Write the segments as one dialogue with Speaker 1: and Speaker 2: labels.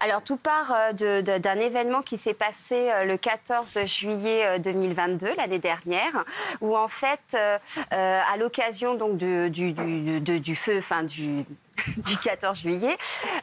Speaker 1: Alors, tout part d'un événement qui s'est passé le 14 juillet 2022, l'année dernière, où en fait, à l'occasion donc du feu, enfin du 14 juillet.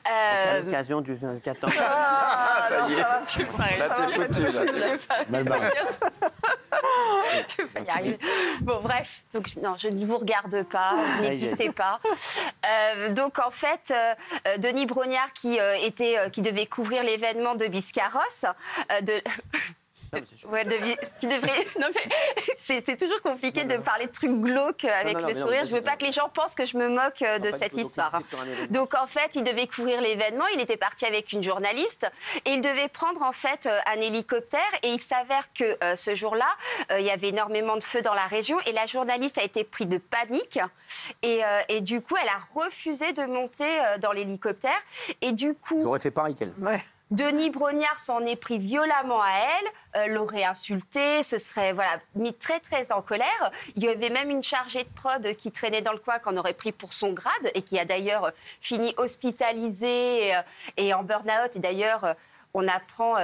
Speaker 2: À l'occasion du 14.
Speaker 3: Ah, non, ça va.
Speaker 2: Là, t'es foutu, là.
Speaker 1: Mal barré. Je vais pas y arriver. Bon, bref, donc, non, je ne vous regarde pas, vous n'existez pas. Donc, en fait, Denis Brognard, qui devait couvrir l'événement de Biscarrosse, qui devrait. Non, mais c'est toujours compliqué de parler de trucs glauques avec le sourire. Je veux pas que les gens pensent que je me moque de cette histoire. Donc, en fait, il devait couvrir l'événement. Il était parti avec une journaliste et il devait prendre, en fait, un hélicoptère. Et il s'avère que ce jour-là, il y avait énormément de feu dans la région et la journaliste a été prise de panique. Et du coup, elle a refusé de monter dans l'hélicoptère. Et du coup.
Speaker 2: J'aurais fait pareil qu'elle.
Speaker 3: Ouais.
Speaker 1: Denis Brognard s'en est pris violemment à elle, l'aurait insultée, se serait mis très très en colère. Il y avait même une chargée de prod qui traînait dans le coin qu'on aurait pris pour son grade et qui a d'ailleurs fini hospitalisée et en burn-out. Et d'ailleurs, on apprend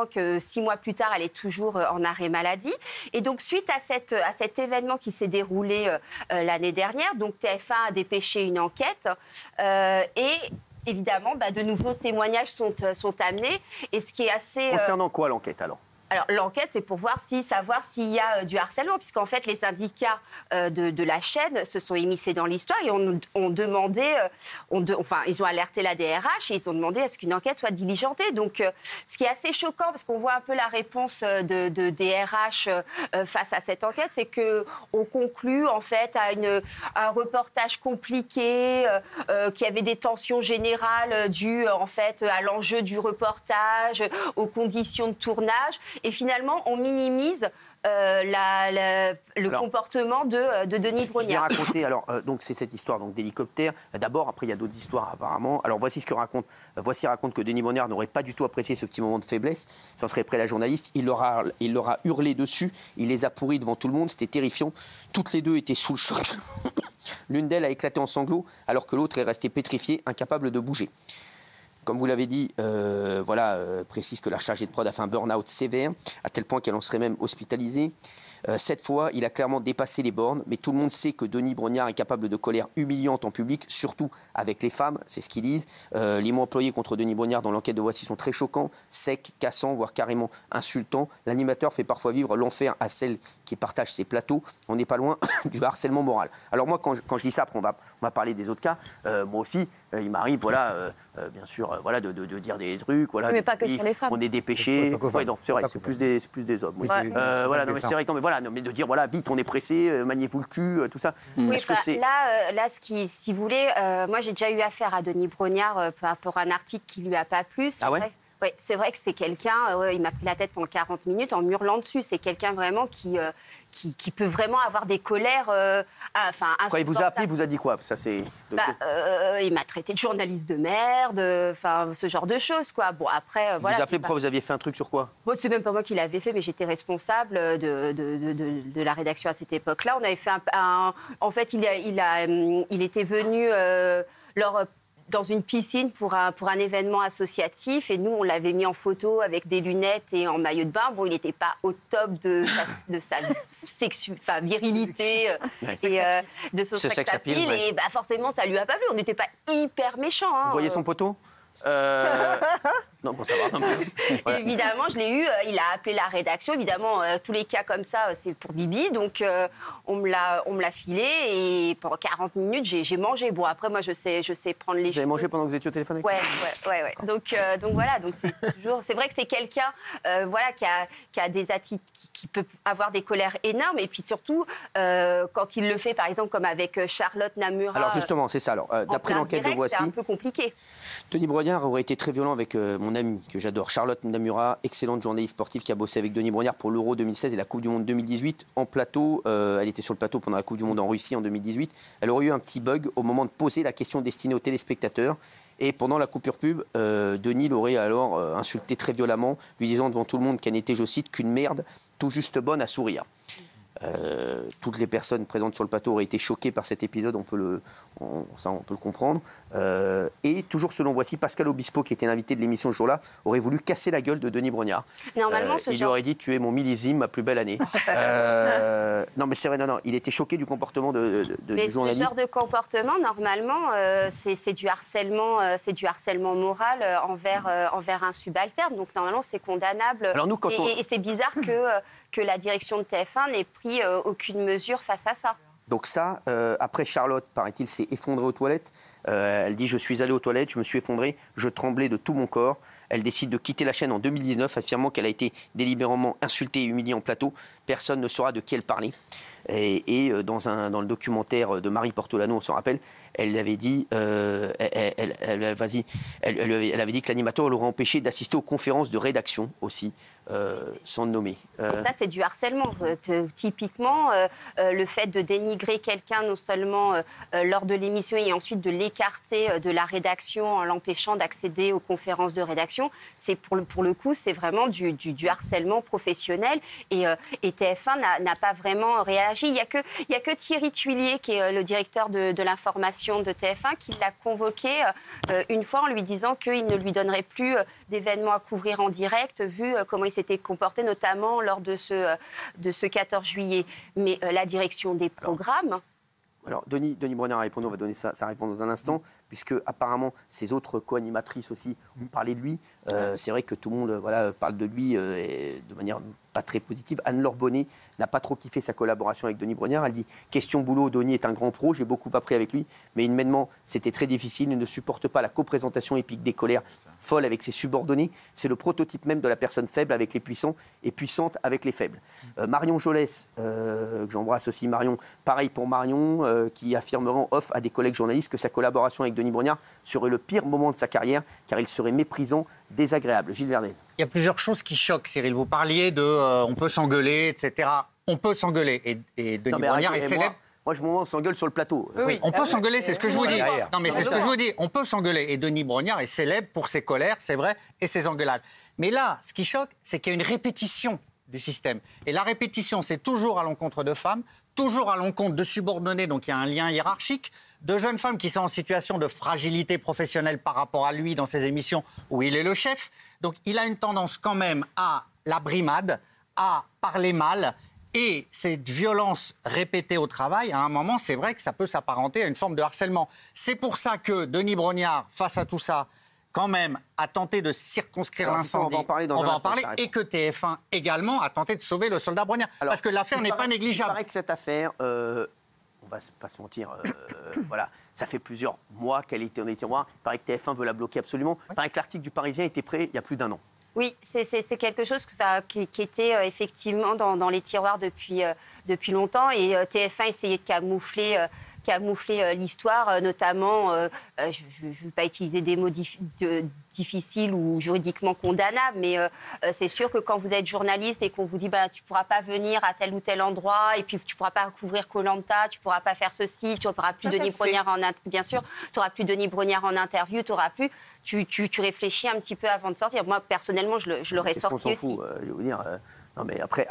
Speaker 1: que 6 mois plus tard, elle est toujours en arrêt maladie. Et donc, suite à cet événement qui s'est déroulé l'année dernière, donc TF1 a dépêché une enquête et évidemment, de nouveaux témoignages sont amenés. Et ce qui est assez.
Speaker 2: Concernant quoi l'enquête alors ?
Speaker 1: Alors, l'enquête, c'est pour savoir s'il y a du harcèlement, puisqu'en fait, les syndicats de la chaîne se sont immiscés dans l'histoire et ont demandé, ils ont alerté la DRH et ils ont demandé à ce qu'une enquête soit diligentée. Donc, ce qui est assez choquant, parce qu'on voit un peu la réponse de DRH face à cette enquête, c'est qu'on conclut, en fait, à un reportage compliqué, qui avait des tensions générales dues, en fait, à l'enjeu du reportage, aux conditions de tournage. Et finalement, on minimise le comportement de Denis Brognard.
Speaker 2: Je vais raconter, alors, donc c'est cette histoire d'hélicoptère. D'abord, après, il y a d'autres histoires apparemment. Alors, voici ce que raconte. Voici raconte que Denis Brognard n'aurait pas du tout apprécié ce petit moment de faiblesse. S'en serait prêt la journaliste. Il leur a hurlé dessus. Il les a pourris devant tout le monde. C'était terrifiant. Toutes les deux étaient sous le choc. L'une d'elles a éclaté en sanglots, alors que l'autre est restée pétrifiée, incapable de bouger. Comme vous l'avez dit, précise que la chargée de prod a fait un burn-out sévère, à tel point qu'elle en serait même hospitalisée. Cette fois, il a clairement dépassé les bornes, mais tout le monde sait que Denis Brognard est capable de colère humiliante en public, surtout avec les femmes, c'est ce qu'ils disent. Les mots employés contre Denis Brognard dans l'enquête de Voici sont très choquants, secs, cassants, voire carrément insultants. L'animateur fait parfois vivre l'enfer à celles qui partagent ses plateaux. On n'est pas loin du harcèlement moral. Alors moi, quand je dis ça, après on va parler des autres cas, moi aussi, il m'arrive, bien sûr, de dire des trucs. Voilà,
Speaker 3: mais pas que sur les femmes.
Speaker 2: On est dépêché. Ouais, non, c'est vrai, c'est plus des hommes. Oui.
Speaker 3: Ouais.
Speaker 2: Non, mais c'est vrai, mais de dire, vite, on est pressé, maniez-vous le cul, tout ça.
Speaker 1: Oui, là, si vous voulez, moi j'ai déjà eu affaire à Denis Brognard par rapport à un article qui lui a pas plu.
Speaker 2: Ah ouais?
Speaker 1: Oui, c'est vrai que c'est quelqu'un, il m'a pris la tête pendant 40 minutes en hurlant dessus. C'est quelqu'un vraiment qui peut vraiment avoir des colères.
Speaker 2: Quand il vous a appelé, il vous a dit quoi? Ça, c'est...
Speaker 1: Il m'a traité de journaliste de merde, ce genre de choses, quoi. Bon, après,
Speaker 2: il vous a appelé, pourquoi vous aviez fait un truc sur quoi?
Speaker 1: Bon, c'est même pas moi qui l'avais fait, mais j'étais responsable de la rédaction à cette époque-là. On avait fait en fait, il était venu dans une piscine pour un événement associatif et nous, on l'avait mis en photo avec des lunettes et en maillot de bain. Bon, il n'était pas au top de sa virilité et de son sex appeal. Et forcément, ça lui a pas plu. On n'était pas hyper méchants.
Speaker 2: Vous voyez son poteau? Non, pour savoir.
Speaker 1: Voilà. Évidemment, je l'ai eu. Il a appelé la rédaction. Évidemment, tous les cas comme ça, c'est pour Bibi. Donc, on me l'a filé. Et pendant 40 minutes, j'ai mangé. Bon, après, moi, je sais prendre les choses.
Speaker 2: Vous avez mangé pendant que vous étiez au téléphone avec
Speaker 1: Ouais. Donc voilà. Donc, c'est vrai que c'est quelqu'un qui a des attitudes, qui peut avoir des colères énormes. Et puis surtout, quand il le fait, par exemple, comme avec Charlotte Namura.
Speaker 2: Alors, justement, c'est ça. Alors, d'après l'enquête de Voici.
Speaker 1: C'est un peu compliqué.
Speaker 2: Denis Brognard aurait été très violent avec mon amie que j'adore, Charlotte Namura, excellente journaliste sportive qui a bossé avec Denis Brognard pour l'Euro 2016 et la Coupe du Monde 2018 en plateau. Elle était sur le plateau pendant la Coupe du Monde en Russie en 2018. Elle aurait eu un petit bug au moment de poser la question destinée aux téléspectateurs. Et pendant la coupure pub, Denis l'aurait alors insulté très violemment, lui disant devant tout le monde qu'elle n'était, je cite, qu'une merde, tout juste bonne à sourire. toutes les personnes présentes sur le plateau auraient été choquées par cet épisode, on peut le comprendre. Et toujours selon Voici, Pascal Obispo, qui était l'invité de l'émission ce jour-là, aurait voulu casser la gueule de Denis Brognard.
Speaker 1: Normalement,
Speaker 2: il lui aurait dit « Tu es mon millésime, ma plus belle année ». Non, mais c'est vrai, non, il était choqué du comportement du journaliste.
Speaker 1: Mais ce genre de comportement, normalement, c'est du harcèlement moral envers un subalterne. Donc, normalement, c'est condamnable.
Speaker 2: Alors nous,
Speaker 1: et c'est bizarre que la direction de TF1 n'ait pris aucune mesure face à ça.
Speaker 2: Donc ça, après Charlotte, paraît-il, s'est effondrée aux toilettes. Elle dit « Je suis allée aux toilettes, je me suis effondrée, je tremblais de tout mon corps ». Elle décide de quitter la chaîne en 2019, affirmant qu'elle a été délibérément insultée et humiliée en plateau. Personne ne saura de qui elle parlait. Et dans le documentaire de Marie Portolano, on s'en rappelle, elle avait dit, elle avait dit que l'animateur l'aurait empêché d'assister aux conférences de rédaction aussi, sans le nommer.
Speaker 1: Ça, c'est du harcèlement. Typiquement, le fait de dénigrer quelqu'un, non seulement lors de l'émission et ensuite de l'écarter de la rédaction en l'empêchant d'accéder aux conférences de rédaction, c'est pour le coup, c'est vraiment du harcèlement professionnel. Et TF1 n'a pas vraiment réagi. Il n'y a que Thierry Tuillier, qui est le directeur de l'information de TF1, qui l'a convoqué une fois en lui disant qu'il ne lui donnerait plus d'événements à couvrir en direct, vu comment il s'était comporté, notamment lors de ce 14 juillet. Mais la direction des programmes...
Speaker 2: Alors, Denis Brognard a répondu, on va donner sa réponse dans un instant, puisque apparemment ses autres co-animatrices aussi ont parlé de lui. C'est vrai que tout le monde parle de lui de manière pas très positive. Anne-Laure Bonnet n'a pas trop kiffé sa collaboration avec Denis Brognard. Elle dit « Question boulot, Denis est un grand pro, j'ai beaucoup appris avec lui, mais humainement, c'était très difficile. Il ne supporte pas la coprésentation épique des colères folles avec ses subordonnés. C'est le prototype même de la personne faible avec les puissants et puissante avec les faibles. » Marion Jolès, que j'embrasse aussi Marion, pareil pour Marion, qui affirmera en off à des collègues journalistes que sa collaboration avec Denis Brognard serait le pire moment de sa carrière, car il serait méprisant, désagréable. Gilles Vernet.
Speaker 4: Il y a plusieurs choses qui choquent, Cyril. Vous parliez de on peut s'engueuler, etc. On peut s'engueuler. Et Denis Brognard est célèbre.
Speaker 2: Moi, je on s'engueule sur le plateau.
Speaker 4: Oui, on peut s'engueuler, c'est ce que je vous dis. Non, mais c'est ce que je vous dis. On peut s'engueuler. Et Denis Brognard est célèbre pour ses colères, c'est vrai, et ses engueulades. Mais là, ce qui choque, c'est qu'il y a une répétition du système. Et la répétition, c'est toujours à l'encontre de femmes, toujours à l'encontre de subordonnés, donc il y a un lien hiérarchique, de jeunes femmes qui sont en situation de fragilité professionnelle par rapport à lui dans ses émissions où il est le chef. Donc il a une tendance quand même à la brimade, à parler mal, et cette violence répétée au travail, à un moment, c'est vrai que ça peut s'apparenter à une forme de harcèlement. C'est pour ça que Denis Brognard, face à tout ça, quand même, a tenté de circonscrire l'incendie.
Speaker 2: On va en parler dans un instant.
Speaker 4: Et que TF1 également a tenté de sauver le soldat Brognard. Parce que l'affaire n'est pas négligeable.
Speaker 2: Il paraît que cette affaire, on va pas se mentir, voilà, ça fait plusieurs mois qu'elle était en tiroir. Il paraît que TF1 veut la bloquer absolument. Il paraît que l'article du Parisien était prêt il y a plus d'un an.
Speaker 1: Oui, c'est quelque chose qui était effectivement dans les tiroirs depuis longtemps. Et TF1 essayait de camoufler l'histoire, notamment, je ne vais pas utiliser des mots difficiles ou juridiquement condamnables, mais c'est sûr que quand vous êtes journaliste et qu'on vous dit tu ne pourras pas venir à tel ou tel endroit, et puis tu ne pourras pas couvrir Koh-Lanta, tu ne pourras pas faire ceci, tu n'auras plus Denis Brognard bien sûr, tu n'auras plus Denis Brognard en interview, tu réfléchis un petit peu avant de sortir. Moi, personnellement, je l'aurais sorti aussi.
Speaker 2: Fout, je vais vous dire, non mais après,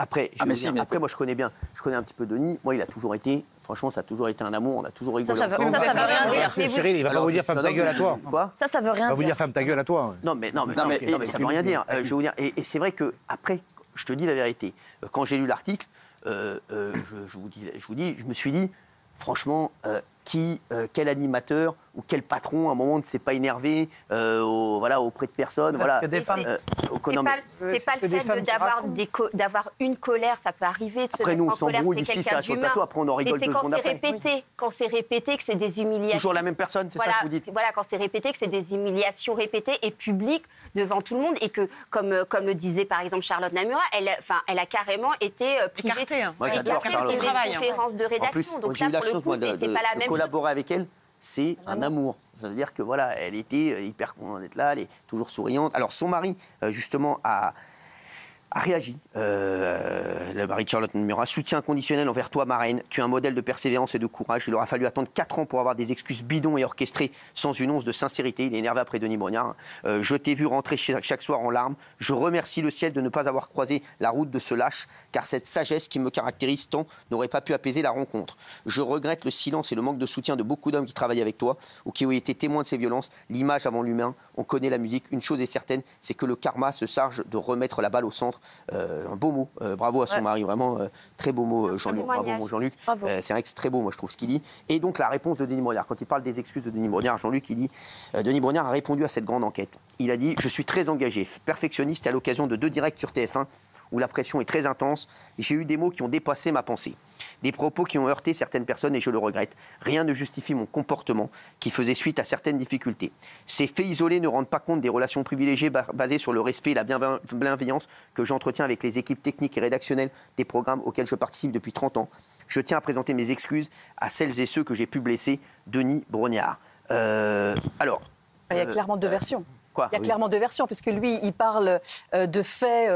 Speaker 2: moi je connais un petit peu Denis. Moi, il a toujours été, franchement, ça a toujours été un amour. On a toujours rigolé ensemble.
Speaker 3: Ça veut rien dire.
Speaker 5: Cyril, il va pas vous dire ferme ta gueule à toi.
Speaker 2: Quoi ?
Speaker 3: Ça veut rien dire.
Speaker 5: Il va vous dire ferme ta gueule à toi.
Speaker 2: Non mais ça veut rien dire. Je vais vous dire, et c'est vrai que après, je te dis la vérité. Quand j'ai lu l'article, je me suis dit, franchement, quel animateur ou quel patron à un moment ne s'est pas énervé auprès de personne.
Speaker 1: Parce que des femmes, c'est pas le fait d'avoir une colère, ça peut arriver de se
Speaker 2: après, nous, on
Speaker 1: mettre en colère,
Speaker 2: s'embrouille ici, ça sur le plateau, après on en rigole 2 secondes après.
Speaker 1: Quand c'est répété, que c'est des humiliations.
Speaker 2: Toujours la même personne, c'est ça que vous dites.
Speaker 1: Voilà, quand c'est répété, que c'est des humiliations répétées et publiques devant tout le monde, et que, comme le disait par exemple Charlotte Namura, elle a carrément été privée de conférences de rédaction.
Speaker 2: Donc j'ai eu la chance de collaborer avec elle. C'est un amour. Ça veut dire que voilà, elle était hyper contente d'être là, elle est toujours souriante. Alors son mari, justement, a a réagi. Le mari de Charlotte Murat, soutien inconditionnel envers toi, ma reine. Tu es un modèle de persévérance et de courage. Il aura fallu attendre 4 ans pour avoir des excuses bidons et orchestrées sans une once de sincérité. Il est énervé après Denis Brognard. Je t'ai vu rentrer chaque soir en larmes. Je remercie le ciel de ne pas avoir croisé la route de ce lâche, car cette sagesse qui me caractérise tant n'aurait pas pu apaiser la rencontre. Je regrette le silence et le manque de soutien de beaucoup d'hommes qui travaillent avec toi ou qui ont été témoins de ces violences. L'image avant l'humain, on connaît la musique. Une chose est certaine, c'est que le karma se charge de remettre la balle au centre. Un beau mot, bravo à son mari, vraiment très beau mot, Jean-Luc. Bravo, mon Jean-Luc. C'est vrai que c'est très beau, moi je trouve ce qu'il dit. Et donc la réponse de Denis Brognard, quand il parle des excuses de Denis Brognard, Jean-Luc, il dit Denis Brognard a répondu à cette grande enquête. Il a dit je suis très engagé, perfectionniste à l'occasion de 2 directs sur TF1 où la pression est très intense. J'ai eu des mots qui ont dépassé ma pensée. Des propos qui ont heurté certaines personnes et je le regrette. Rien ne justifie mon comportement qui faisait suite à certaines difficultés. Ces faits isolés ne rendent pas compte des relations privilégiées basées sur le respect et la bienveillance que j'entretiens avec les équipes techniques et rédactionnelles des programmes auxquels je participe depuis 30 ans. Je tiens à présenter mes excuses à celles et ceux que j'ai pu blesser. Denis Brognard.
Speaker 3: Il y a clairement 2 versions.
Speaker 2: Quoi,
Speaker 3: il y a clairement 2 versions, puisque lui, il parle de faits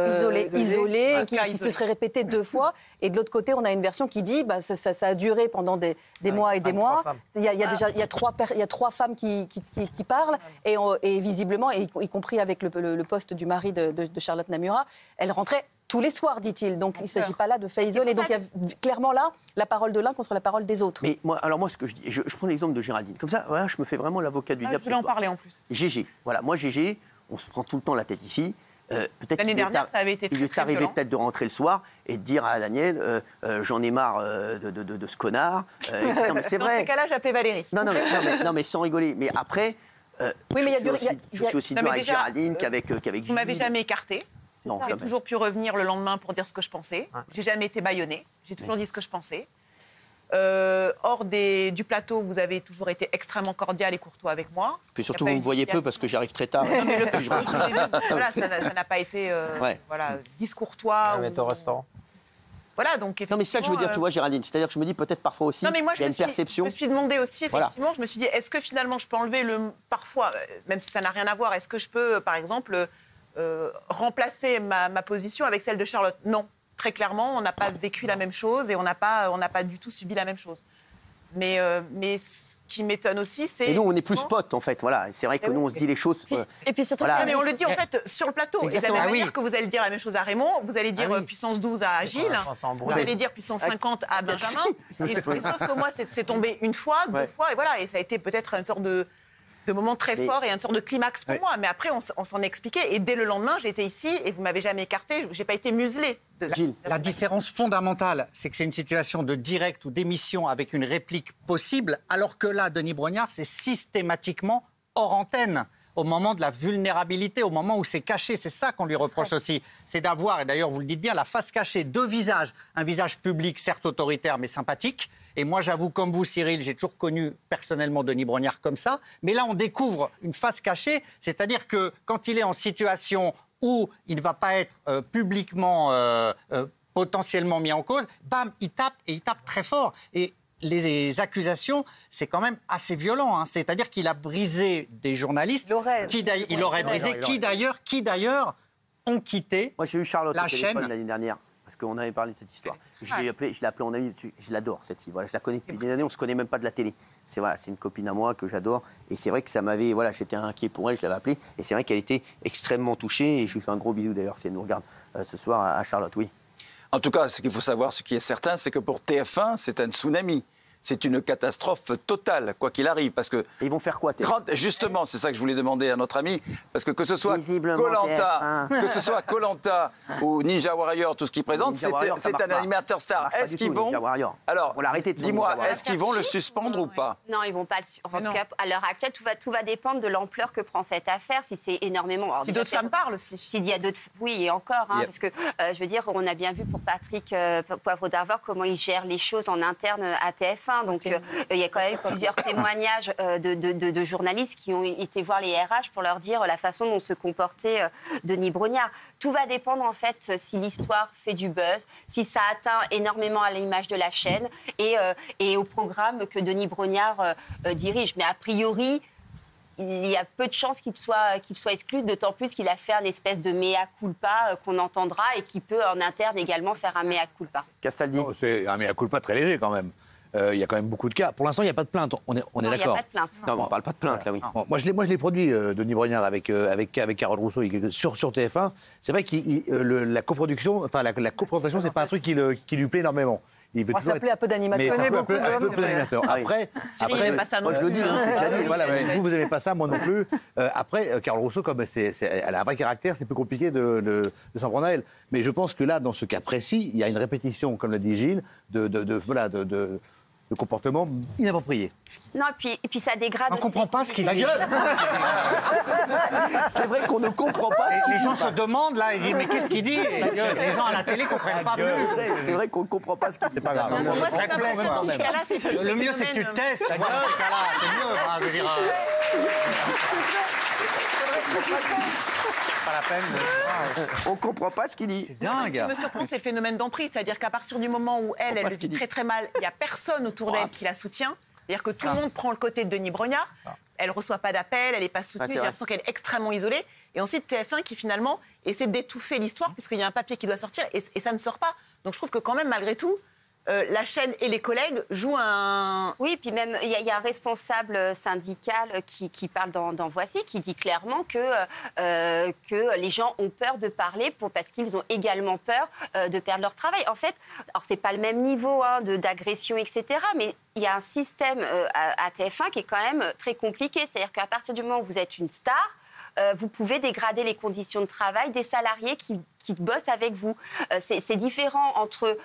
Speaker 3: isolés qui se seraient répétés 2 fois. Et de l'autre côté, on a une version qui dit ça a duré pendant des mois et des mois. Il y a 3 femmes qui parlent. Et visiblement, y compris avec le poste du mari de Charlotte Namura, elle rentrait tous les soirs, dit-il. Donc, il ne s'agit pas là de faits isolés. Donc, il y a clairement là la parole de l'un contre la parole des autres.
Speaker 2: Mais moi, ce que je dis, je prends l'exemple de Géraldine. Comme ça, voilà, je me fais vraiment l'avocat du diable.
Speaker 6: Je voulais en parler en plus.
Speaker 2: Gégé. Voilà, moi, Gégé, on se prend tout le temps la tête ici. Peut-être
Speaker 6: l'année dernière, ça avait été très,
Speaker 2: il est arrivé
Speaker 6: violent.
Speaker 2: peut-être de rentrer le soir et de dire à Daniel j'en ai marre de ce connard. Non, mais c'est vrai.
Speaker 6: Dans ces cas-là, j'appelais Valérie.
Speaker 2: Non, mais sans rigoler. Mais après,
Speaker 3: oui, mais
Speaker 2: je suis aussi dur avec Géraldine qu'avec Gilles.
Speaker 6: Vous m'avez jamais écarté.
Speaker 2: Non,
Speaker 6: j'ai toujours pu revenir le lendemain pour dire ce que je pensais. J'ai jamais été bâillonnée. J'ai toujours dit ce que je pensais. Hors du plateau, vous avez toujours été extrêmement cordial et courtois avec moi.
Speaker 2: Puis surtout, vous me voyez peu parce que j'arrive très tard.
Speaker 6: Non, mais voilà, ça n'a pas été discourtois.
Speaker 5: Mais au restaurant.
Speaker 6: Voilà, donc
Speaker 2: non, mais c'est ça que je veux dire, tu vois, Géraldine. C'est-à-dire que je me dis peut-être parfois aussi, il y a une perception.
Speaker 6: Je me suis demandé aussi, effectivement,
Speaker 2: voilà.
Speaker 6: Je me suis dit, est-ce que finalement je peux enlever parfois, même si ça n'a rien à voir, est-ce que je peux, par exemple, remplacer ma position avec celle de Charlotte? Non. Très clairement, on n'a pas vécu la même chose et on n'a pas du tout subi la même chose. Mais ce qui m'étonne aussi, c'est...
Speaker 2: Et nous, on est plus potes, en fait. Voilà. C'est vrai que nous, on se dit les choses...
Speaker 3: Et puis surtout...
Speaker 2: Voilà.
Speaker 6: Mais on le dit, en fait, sur le plateau.
Speaker 2: Exactement.
Speaker 6: Et de la même manière que vous allez dire la même chose à Raymond, vous allez dire puissance 12 à Gilles, vous allez dire puissance 50 à Benjamin. Et sauf que moi, c'est tombé une fois, 2 fois, et voilà. Et ça a été peut-être une sorte de moment très fort et une sorte de climax pour moi. Mais après, on s'en expliquait. Et dès le lendemain, j'étais ici et vous m'avez jamais écarté. J'ai pas été muselée.
Speaker 4: La différence fondamentale, c'est que c'est une situation de direct ou d'émission avec une réplique possible, alors que là, Denis Brognard, c'est systématiquement hors antenne, au moment de la vulnérabilité, au moment où c'est caché. C'est ça qu'on lui reproche aussi. C'est d'avoir, et d'ailleurs vous le dites bien, la face cachée, 2 visages. Un visage public, certes autoritaire, mais sympathique. Et moi, j'avoue, comme vous, Cyril, j'ai toujours connu personnellement Denis Brognard comme ça. Mais là, on découvre une face cachée, c'est-à-dire que quand il est en situation où il ne va pas être publiquement potentiellement mis en cause, bam, il tape, et il tape très fort. Et les accusations, c'est quand même assez violent. Hein. C'est-à-dire qu'il a brisé des journalistes qui d'ailleurs ont quitté
Speaker 2: Moi, j'ai eu Charlotte
Speaker 4: la
Speaker 2: au téléphone
Speaker 4: chaîne
Speaker 2: l'année dernière. Parce qu'on avait parlé de cette histoire. Je l'ai appelée en ami, je l'adore cette fille. Voilà, je la connais depuis des années, on ne se connaît même pas de la télé. C'est une copine à moi que j'adore. Et c'est vrai que ça m'avait. Voilà, j'étais inquiet pour elle, je l'avais appelée. Et c'est vrai qu'elle était extrêmement touchée. Et je lui fais un gros bisou d'ailleurs si elle nous regarde ce soir à Charlotte, oui.
Speaker 7: En tout cas, ce qu'il faut savoir, ce qui est certain, c'est que pour TF1, c'est un tsunami. C'est une catastrophe totale, quoi qu'il arrive, parce que...
Speaker 2: Et ils vont faire quoi,
Speaker 7: Justement, c'est ça que je voulais demander à notre ami, parce que ce soit Koh-Lanta ou Ninja Warrior, tout ce qu'ils présentent, c'est un animateur star. Est-ce qu'ils vont... Alors, dis-moi, est-ce qu'ils vont le suspendre ou pas?
Speaker 1: Non, ils vont pas le... En tout cas, à l'heure actuelle, tout va dépendre de l'ampleur que prend cette affaire, si c'est énormément... Alors,
Speaker 6: si d'autres femmes parlent aussi.
Speaker 1: S'il y a d'autres... Oui, et encore, parce que, je veux dire, on a bien vu pour Patrick Poivre d'Arvor comment il gère les choses en interne à TF1. Donc, il y a quand même plusieurs témoignages de journalistes qui ont été voir les RH pour leur dire la façon dont se comportait Denis Brognard. Tout va dépendre, en fait, si l'histoire fait du buzz, si ça atteint énormément à l'image de la chaîne et au programme que Denis Brognard dirige. Mais a priori... il y a peu de chances qu'il soit exclu, d'autant plus qu'il a fait une espèce de mea culpa qu'on entendra et qui peut en interne également faire un mea culpa.
Speaker 2: Castaldi.
Speaker 5: C'est un mea culpa très léger quand même. Il y a quand même beaucoup de cas. Pour l'instant, il n'y a pas de plainte. On est d'accord.
Speaker 1: Il n'y a pas de plainte.
Speaker 2: Non, on ne parle pas de plainte, là, oui.
Speaker 5: Bon, moi, je l'ai produit, Denis Brognard, avec Carole Rousseau sur TF1. C'est vrai que la coproduction, enfin, la coprésentation, c'est pas un truc qui lui plaît énormément.
Speaker 3: Ça plaît un peu d'animateur.
Speaker 5: Un peu d'animateur. Après,
Speaker 6: pas ça non
Speaker 2: moi, je le dis.
Speaker 5: voilà, vous n'aimez pas ça, moi non plus. Après, Carole Rousseau, comme elle a un vrai caractère, c'est plus compliqué de s'en prendre à elle. Mais je pense que là, dans ce cas précis, il y a une répétition, comme l'a dit Gilles, de comportement inapproprié.
Speaker 1: Non, et puis ça dégrade.
Speaker 4: On ne comprend pas ce qu'il dit.
Speaker 2: C'est vrai qu'on ne comprend pas.
Speaker 4: Les gens se demandent, là, ils disent, mais qu'est-ce qu'il dit? Les gens à la télé ne comprennent pas plus.
Speaker 2: C'est vrai qu'on ne comprend pas ce qu'il dit.
Speaker 5: C'est pas grave.
Speaker 6: Moi, ce qui m'impressionne dans ce cas-là, c'est que
Speaker 4: Le mieux, c'est que tu te testes. Tu vois, dans ces cas-là, c'est mieux. Je veux dire, pas la peine de...
Speaker 2: On ne comprend pas ce qu'il dit.
Speaker 4: C'est dingue.
Speaker 6: Ce qui me surprend, c'est le phénomène d'emprise. C'est-à-dire qu'à partir du moment où elle le vit très très mal, il n'y a personne autour d'elle qui la soutient. C'est-à-dire que tout le monde prend le côté de Denis Brognard. Elle ne reçoit pas d'appel, elle n'est pas soutenue. J'ai l'impression qu'elle est extrêmement isolée. Et ensuite, TF1 qui finalement essaie d'étouffer l'histoire puisqu'il y a un papier qui doit sortir et ça ne sort pas. Donc je trouve que quand même, malgré tout, la chaîne et les collègues jouent un...
Speaker 1: Oui, puis même, il y a un responsable syndical qui parle dans Voici, qui dit clairement que les gens ont peur de parler parce qu'ils ont également peur de perdre leur travail. En fait, alors c'est pas le même niveau d'agression, etc., mais il y a un système à TF1 qui est quand même très compliqué. C'est-à-dire qu'à partir du moment où vous êtes une star, vous pouvez dégrader les conditions de travail des salariés qui bossent avec vous. C'est différent entre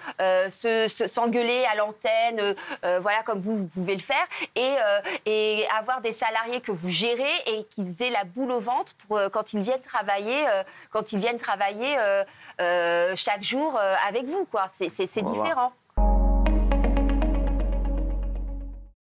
Speaker 1: s'engueuler à l'antenne, voilà, comme vous pouvez le faire, et avoir des salariés que vous gérez et qu'ils aient la boule au ventre quand ils viennent travailler, chaque jour avec vous, quoi. C'est différent.